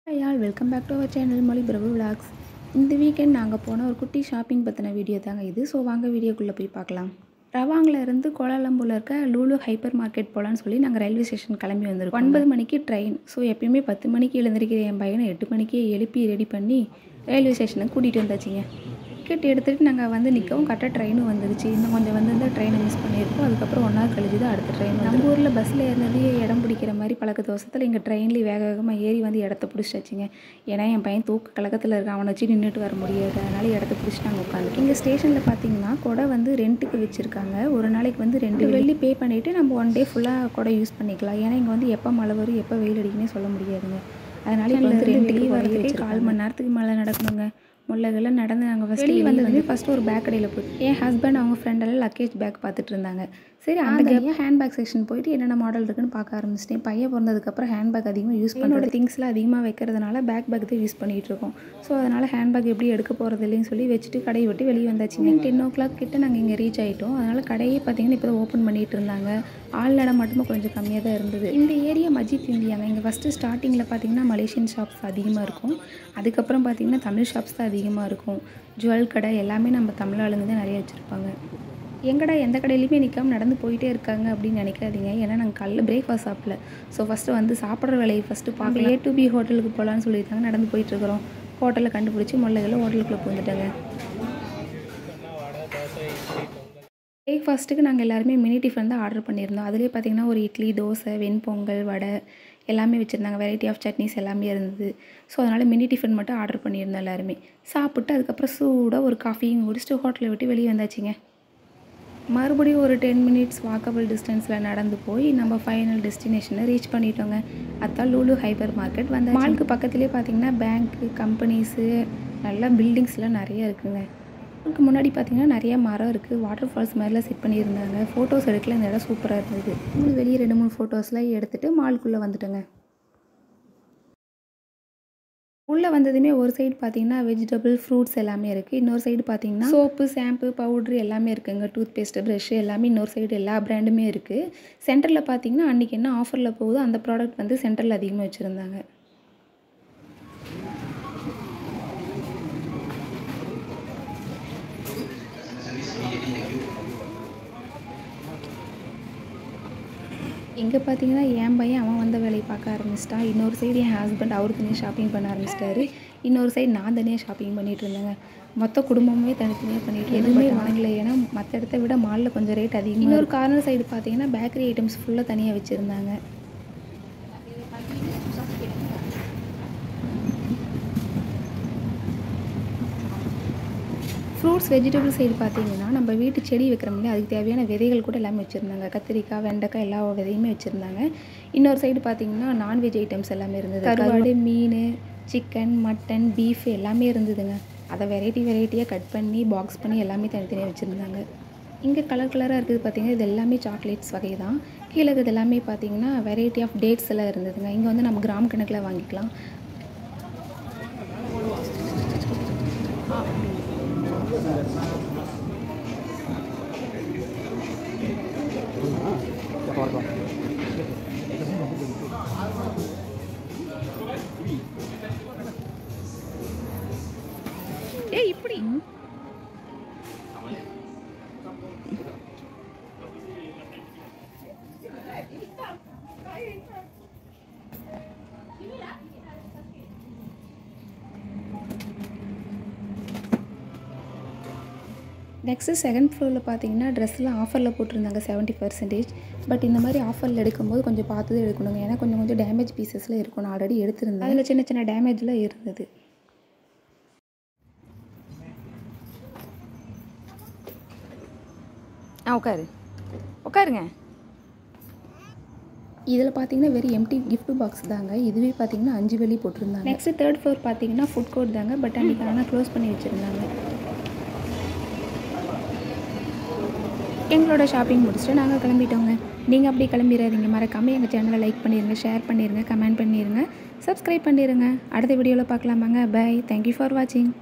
Hi all, welcome back to our channel Molly Bravo Vlogs. இந்த weekend நாங்கள் போன ஒரு குட்டி ஷாப்பிங் பற்றின வீடியோ தாங்க இது. ஸோ வாங்க வீடியோக்குள்ளே போய் பார்க்கலாம். ரவாங்கில் இருந்து கோலாலம்பூரில் இருக்க லூலு ஹைப்பர் மார்க்கெட் போகலான்னு சொல்லி நாங்கள் ரயில்வே ஸ்டேஷன் கிளம்பி வந்திருக்கோம். 9 மணிக்கு ட்ரெயின். ஸோ எப்பயுமே 10 மணிக்கு எழுந்திருக்கிற என் பையனை 8 மணிக்கே எழுப்பி ரெடி பண்ணி ரயில்வே ஸ்டேஷனுக்கு கூட்டிகிட்டு வந்தாச்சுங்க. டிக்கெட் எடுத்துகிட்டு நாங்கள் வந்து நிற்கவும் கரெக்டாக ட்ரெயினும் வந்துருச்சு. இன்னும் கொஞ்சம் வந்து ட்ரெயினை மிஸ் பண்ணியிருக்கோம். அதுக்கப்புறம் 1 hour கழிச்சு தான் அடுத்த ட்ரெயின். நம்ம ஊரில் பஸ்ஸில் ஏறினது இடம் பிடிக்கிற மாதிரி பழக்க தோசத்தில் இங்கே ட்ரெயின்லேயே வேக வேகமாக ஏறி வந்து இடத்த பிடிச்சாச்சுங்க. ஏன்னா என் பையன் தூக்க கலக்கத்தில் இருக்க, அவனை வச்சு நின்றுட்டு வர முடியாது. அதனால் இடத்த பிடிச்சி நாங்கள் உட்காந்து இங்கே ஸ்டேஷனில் பார்த்தீங்கன்னா கொடை வந்து ரெண்ட்டுக்கு வச்சுருக்காங்க. ஒரு நாளைக்கு வந்து 2 வெள்ளி பே பண்ணிவிட்டு நம்ம 1 day ஃபுல்லாக கொடை யூஸ் பண்ணிக்கலாம். ஏன்னா இங்கே வந்து எப்போ மழை வரும் எப்போ வெயில் அடிக்குன்னே சொல்ல முடியாதுங்க. அதனால் இப்போ வந்து 2 வரதுக்கு 1/4 மணி நேரத்துக்கு மேலே நடக்கணுங்க. முள்ளகெல்லாம் நடந்து நாங்கள் வெளியே வந்து ஃபஸ்ட்டு ஒரு பேக் கடையில் போய்ட்டு என் ஹஸ்பண்ட் அவங்க ஃப்ரெண்டெல்லாம் லக்கேஜ் பேக் பார்த்துட்டு இருந்தாங்க. சரி அந்த ஹேண்ட் பேக் செக்ஷன் போயிட்டு என்னென்ன மாடல் இருக்குன்னு பார்க்க ஆரம்பிச்சிட்டேன். பையன் பிறந்ததுக்கப்புறம் ஹேண்ட் பேக் அதிகமாக யூஸ் பண்ணோட திங்ஸ்லாம் அதிகமாக வைக்கிறதுனால பேக் தான் யூஸ் பண்ணிகிட்டு இருக்கோம். ஸோ அதனால் ஹேண்ட் பேக் எப்படி எடுக்க போகிறது இல்லைன்னு சொல்லி வச்சுட்டு கடையை விட்டு வெளியே வந்தாச்சுங்க. 10 o'clock கிட்ட நாங்கள் இங்கே ரீச் ஆகிட்டோம். அதனால் கடையே பார்த்தீங்கன்னா இப்போ தான் ஓப்பன் பண்ணிகிட்டு இருந்தாங்க. ஆள் நடம் மட்டுமே கொஞ்சம் கம்மியாக தான் இருந்தது. இந்த ஏரியா மஜித் இந்தியாங்க. இங்கே ஃபஸ்ட்டு ஸ்டார்டிங்கில் பார்த்தீங்கன்னா மலேசியன் ஷாப்ஸ் அதிகமாக இருக்கும். அதுக்கப்புறம் பார்த்தீங்கன்னா தமிழ் ஷாப்ஸ் தான் அதிகமாக இருக்கும். ஜுவல் கடை எல்லாமே நம்ம தமிழ் ஆளுங்க தான் நிறைய வச்சுருப்பாங்க. எங்கடா எந்த கடையிலையுமே நிற்காமல் நடந்து போயிட்டே இருக்காங்க அப்படின்னு நினைக்காதீங்க. ஏன்னா நாங்கள் காலைல பிரேக்ஃபாஸ்ட் சாப்பிடல. ஸோ ஃபஸ்ட்டு வந்து சாப்பிட்ற வேலையை ஃபஸ்ட்டு பார்க்கலாம். A to B ஹோட்டலுக்கு போகலான்னு சொல்லியிருக்காங்க. நடந்து போயிட்டுருக்குறோம். ஹோட்டலில் கண்டுபிடிச்சி முல்லைகளில் ஹோட்டலுக்குள்ளே போந்துட்டாங்க. பிரேக்ஃபாஸ்ட்டுக்கு நாங்கள் எல்லாருமே மினி டிஃபன் தான் ஆர்டர் பண்ணியிருந்தோம். அதிலே பார்த்திங்கன்னா ஒரு இட்லி, தோசை, வெண்பொங்கல், வடை எல்லாமே வச்சுருந்தாங்க. வெரைட்டி ஆஃப் சட்னிஸ் எல்லாமே இருந்தது. ஸோ அதனால் மினி டிஃபன் மட்டும் ஆர்டர் பண்ணியிருந்தோம் எல்லாருமே. சாப்பிட்டு அதுக்கப்புறம் சூடாக ஒரு காஃபியும் குடிச்சிட்டு ஹோட்டலை விட்டு வெளியே வந்தாச்சுங்க. மறுபடியும் ஒரு 10 minutes வாக்கபிள் டிஸ்டன்ஸில் நடந்து போய் நம்ம ஃபைனல் டெஸ்டினேஷனை ரீச் பண்ணிட்டோங்க. அதுதான் லூலு ஹைப்பர் மார்க்கெட். வந்து மாலுக்கு பக்கத்துலேயே பார்த்திங்கன்னா பேங்க்கு, கம்பெனிஸு, நல்லா பில்டிங்ஸ்லாம் நிறைய இருக்குங்க. அதுக்கு முன்னாடி பார்த்திங்கன்னா நிறைய மரம் இருக்குது. வாட்டர் ஃபால்ஸ் மாதிரிலாம் செட் பண்ணியிருந்தாங்க. ஃபோட்டோஸ் எடுக்கல. இந்த இடம் சூப்பராக இருந்தது. வெளியே 2-3 ஃபோட்டோஸ்லாம் எடுத்துகிட்டு மாலுக்குள்ளே வந்துட்டோங்க. உள்ளே வந்ததுமே ஒரு சைடு பார்த்தீங்கன்னா வெஜிடபிள், ஃப்ரூட்ஸ் எல்லாமே இருக்குது. இன்னொரு சைடு பார்த்தீங்கன்னா சோப்பு, ஷாம்பு, பவுட்ரு எல்லாமே இருக்குங்க. டூத் பேஸ்ட்டு, ப்ரெஷ்ஷு எல்லாமே இன்னொரு சைடு எல்லா பிராண்டுமே இருக்குது. சென்டரில் பார்த்தீங்கன்னா அன்றைக்கி என்ன ஆஃபரில் போகுதோ அந்த ப்ராடக்ட் வந்து சென்டரில் அதிகமாக வச்சுருந்தாங்க. இங்கே பார்த்தீங்கன்னா என் பையன் அவன் வந்த வேலையை பார்க்க ஆரம்பிச்சிட்டான். இன்னொரு சைடு என் ஹஸ்பண்ட் அவர் தனியாக ஷாப்பிங் பண்ண ஆரம்பிச்சிட்டாரு. இன்னொரு சைடு நான் தனியாக ஷாப்பிங் பண்ணிகிட்டு இருந்தேங்க. மொத்த குடும்பமே தனித்தனியாக பண்ணிட்டு எதுவுமே வாங்கலை. ஏன்னா மற்ற இடத்த விட மாலில் கொஞ்சம் ரேட் அதிகம். இன்னொரு கார்னர் சைடு பார்த்தீங்கன்னா பேக்கரி ஐட்டம்ஸ் ஃபுல்லாக தனியாக வச்சுருந்தாங்க. ஃப்ரூட்ஸ், வெஜிடபிள் சைடு பார்த்தீங்கன்னா நம்ம வீட்டு செடி வைக்கிறோம் இல்லையா, அதுக்கு தேவையான விதைகள் கூட எல்லாமே வச்சுருந்தாங்க. கத்திரிக்காய், வெண்டைக்காய் எல்லா விதையுமே வச்சுருந்தாங்க. இன்னொரு சைடு பார்த்தீங்கன்னா நான்வெஜ் ஐட்டம்ஸ் எல்லாமே இருந்தது. கருவாடு, மீன், சிக்கன், மட்டன், பீஃப் எல்லாமே இருந்ததுங்க. அதை வெரைட்டியாக கட் பண்ணி பாக்ஸ் பண்ணி எல்லாமே தனித்தனியாக வச்சுருந்தாங்க. இங்கே கலராக இருக்குது பார்த்தீங்கன்னா இது எல்லாமே சாக்லேட்ஸ் வகை தான். கீழே இருக்கிறது எல்லாமே பார்த்தீங்கன்னா வெரைட்டி ஆஃப் டேட்ஸ் எல்லாம் இருந்ததுங்க. இங்கே வந்து நம்ம கிராம் கணக்கில் வாங்கிக்கலாம். இப்படி நெக்ஸ்ட்டு செகண்ட் ஃப்ளோரில் பார்த்தீங்கன்னா ட்ரெஸ்லாம் ஆஃபரில் போட்டிருந்தாங்க 70%. பட் இந்த மாதிரி ஆஃபரில் எடுக்கும்போது கொஞ்சம் பார்த்து தான் எடுக்கணுங்க. ஏன்னா கொஞ்சம் டேமேஜ் பீசஸில் இருக்கும். நான் ஆல்ரெடி எடுத்திருந்தேன். அதில் சின்ன டேமேஜ்லாம் இருந்தது. உட்காருங்க. இதில் பார்த்தீங்கன்னா வெறும் எம்டி கிஃப்ட் பாக்ஸ் தாங்க. இதுவே பார்த்தீங்கன்னா 5 வெள்ளி போட்டிருந்தாங்க. நெக்ஸ்ட்டு 3rd floor பார்த்தீங்கன்னா ஃபுட் கோர்ட் தாங்க. பட் அன்றைக்கி ஆனால் க்ளோஸ் பண்ணி வச்சுருந்தாங்க. எங்களோட ஷாப்பிங் முடிச்சுட்டு நாங்கள் கிளம்பிட்டோங்க. நீங்கள் அப்படி கிளம்பிடாதீங்க. மறக்காமல் எங்கள் சேனலை லைக் பண்ணிடுங்க, ஷேர் பண்ணிடுங்க, கமெண்ட் பண்ணிடுங்க, சப்ஸ்கிரைப் பண்ணிடுங்க. அடுத்த வீடியோவில் பார்க்கலாமாங்க. பை. தேங்க்யூ ஃபார் வாட்சிங்.